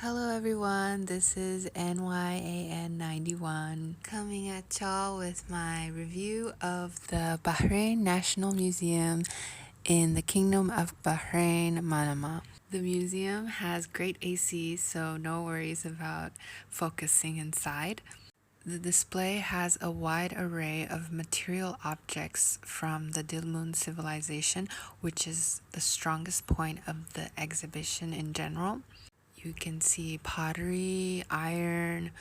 Hello everyone, this is NYAN91 coming at y'all with my review of the Bahrain National Museum in the Kingdom of Bahrain, Manama. The museum has great AC, so no worries about focusing inside. The display has a wide array of material objects from the Dilmun civilization, which is the strongest point of the exhibition in general. You can see pottery, iron,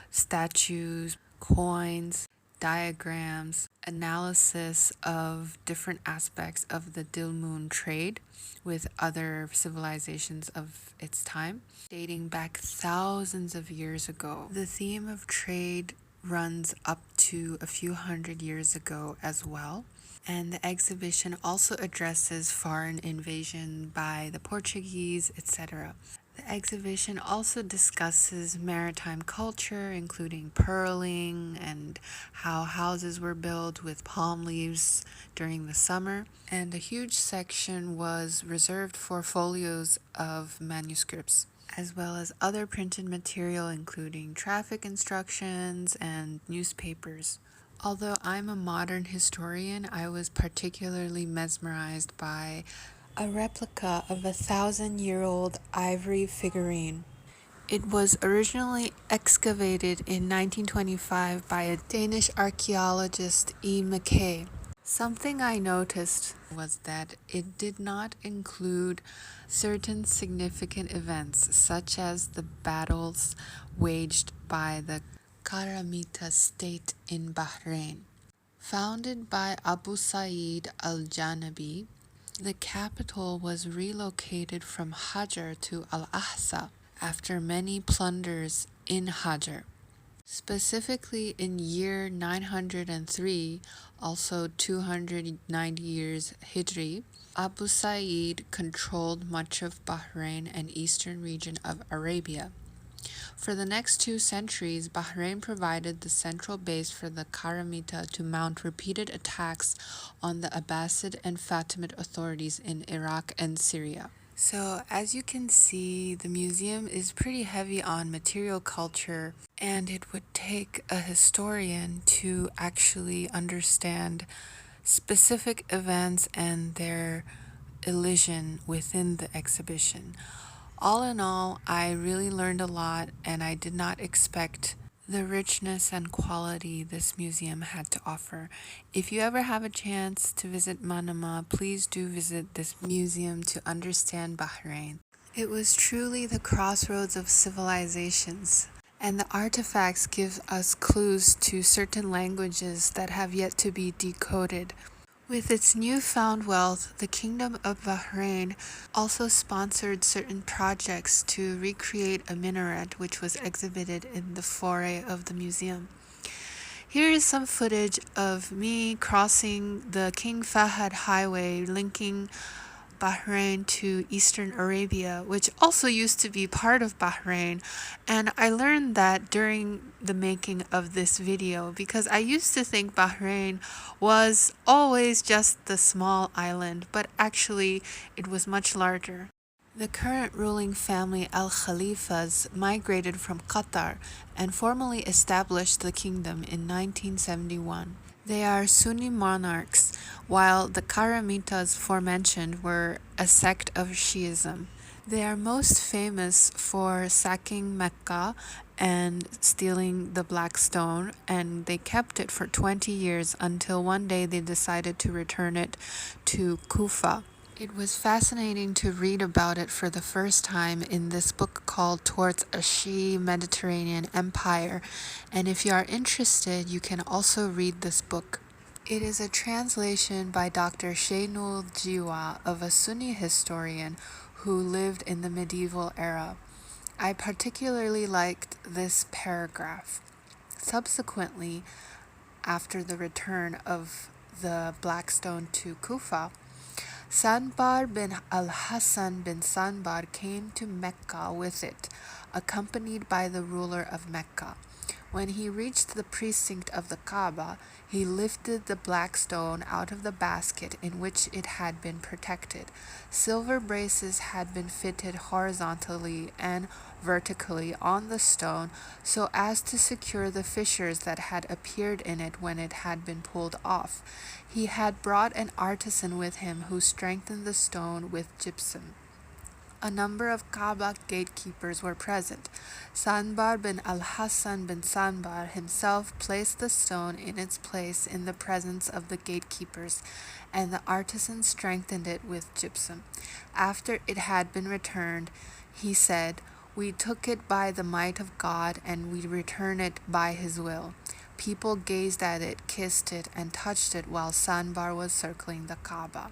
statues, coins, diagrams, analysis of different aspects of the Dilmun trade with other civilizations of its time, dating back thousands of years ago. The theme of trade runs up to a few hundred years ago as well. And the exhibition also addresses foreign invasion by the Portuguese, etc. The exhibition also discusses maritime culture, including pearling and how houses were built with palm leaves during the summer. And a huge section was reserved for folios of manuscripts, as well as other printed material, including traffic instructions and newspapers. Although I'm a modern historian, I was particularly mesmerized by a replica of a 1,000-year-old ivory figurine. It was originally excavated in 1925 by a Danish archaeologist E. Mackay. Something I noticed was that it did not include certain significant events, such as the battles waged by the Karamita state in Bahrain. Founded by Abu Sa'id al-Janabi, the capital was relocated from Hajar to Al-Ahsa after many plunders in Hajar. Specifically in year 903, also 290 years Hijri, Abu Sa'id controlled much of Bahrain and eastern region of Arabia. For the next 2 centuries, Bahrain provided the central base for the Karamita to mount repeated attacks on the Abbasid and Fatimid authorities in Iraq and Syria. So, as you can see, the museum is pretty heavy on material culture, and it would take a historian to actually understand specific events and their elision within the exhibition. All in all, I really learned a lot, and I did not expect the richness and quality this museum had to offer. If you ever have a chance to visit Manama, please do visit this museum to understand Bahrain. It was truly the crossroads of civilizations, and the artifacts give us clues to certain languages that have yet to be decoded. With its newfound wealth, the Kingdom of Bahrain also sponsored certain projects to recreate a minaret which was exhibited in the foyer of the museum. Here is some footage of me crossing the King Fahd Highway linking Bahrain to Eastern Arabia, which also used to be part of Bahrain. And I learned that during the making of this video because I used to think Bahrain was always just the small island, but actually it was much larger. The current ruling family Al Khalifas migrated from Qatar and formally established the kingdom in 1971. They are Sunni monarchs, while the Karamitas forementioned were a sect of Shiism. They are most famous for sacking Mecca and stealing the black stone, and they kept it for 20 years until one day they decided to return it to Kufa. It was fascinating to read about it for the first time in this book called Towards a Shi'i Mediterranean Empire, and if you are interested, you can also read this book. It is a translation by Dr. Shaynul Jiwa of a Sunni historian who lived in the medieval era. I particularly liked this paragraph. Subsequently, after the return of the black stone to Kufa, Sanbar bin al-Hassan bin Sanbar came to Mecca with it, accompanied by the ruler of Mecca. When he reached the precinct of the Kaaba, he lifted the black stone out of the basket in which it had been protected. Silver braces had been fitted horizontally and vertically on the stone so as to secure the fissures that had appeared in it when it had been pulled off. He had brought an artisan with him who strengthened the stone with gypsum. A number of Kaaba gatekeepers were present. Sanbar bin al-Hassan bin Sanbar himself placed the stone in its place in the presence of the gatekeepers, and the artisan strengthened it with gypsum. After it had been returned, he said, "We took it by the might of God, and we return it by his will." People gazed at it, kissed it, and touched it while Sanbar was circling the Kaaba.